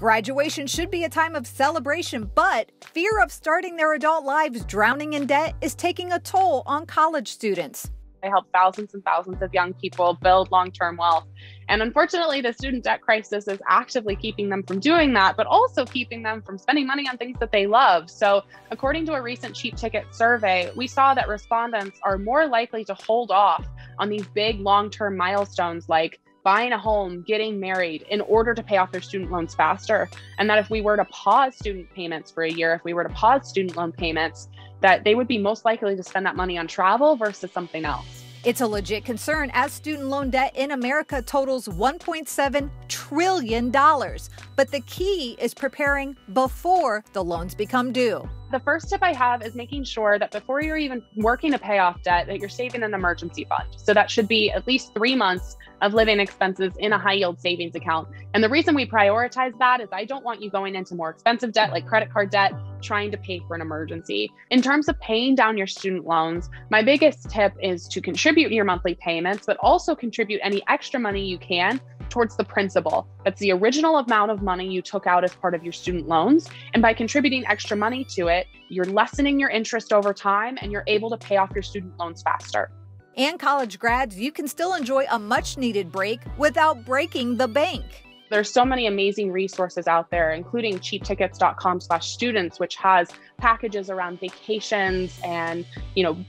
Graduation should be a time of celebration, but fear of starting their adult lives drowning in debt is taking a toll on college students. I help thousands and thousands of young people build long-term wealth. And unfortunately, the student debt crisis is actively keeping them from doing that, but also keeping them from spending money on things that they love. So according to a recent Cheap Ticket survey, we saw that respondents are more likely to hold off on these big long-term milestones like buying a home, getting married, in order to pay off their student loans faster. And that if we were to pause student payments for a year, if we were to pause student loan payments, that they would be most likely to spend that money on travel versus something else. It's a legit concern as student loan debt in America totals $1.7 trillion. But the key is preparing before the loans become due. The first tip I have is making sure that before you're even working to pay off debt, that you're saving an emergency fund. So that should be at least 3 months of living expenses in a high yield savings account. And the reason we prioritize that is I don't want you going into more expensive debt like credit card debt, trying to pay for an emergency. In terms of paying down your student loans, my biggest tip is to contribute your monthly payments, but also contribute any extra money you can towards the principal. That's the original amount of money you took out as part of your student loans. And by contributing extra money to it, you're lessening your interest over time and you're able to pay off your student loans faster. And college grads, you can still enjoy a much needed break without breaking the bank. There's so many amazing resources out there, including cheaptickets.com/students, which has packages around vacations and,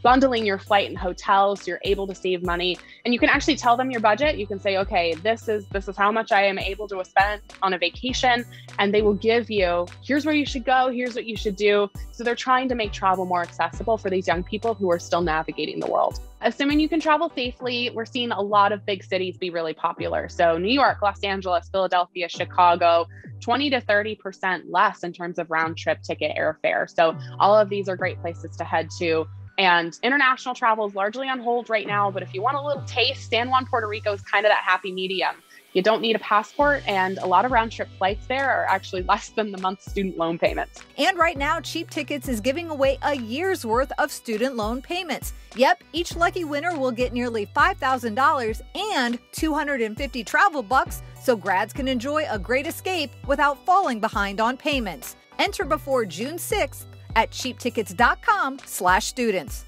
bundling your flight and hotel so you're able to save money. And you can actually tell them your budget. You can say, okay, this is how much I am able to spend on a vacation. And they will give you, here's where you should go, here's what you should do. So they're trying to make travel more accessible for these young people who are still navigating the world. Assuming you can travel safely, we're seeing a lot of big cities be really popular. So New York, Los Angeles, Philadelphia, Chicago, 20 to 30% less in terms of round trip ticket airfare. So all of these are great places to head to. And international travel is largely on hold right now. But if you want a little taste, San Juan, Puerto Rico is kind of that happy medium. You don't need a passport, and a lot of round trip flights there are actually less than the month's student loan payments. And right now, Cheap Tickets is giving away a year's worth of student loan payments. Yep, each lucky winner will get nearly $5,000 and 250 travel bucks, so grads can enjoy a great escape without falling behind on payments. Enter before June 6th at cheaptickets.com/students.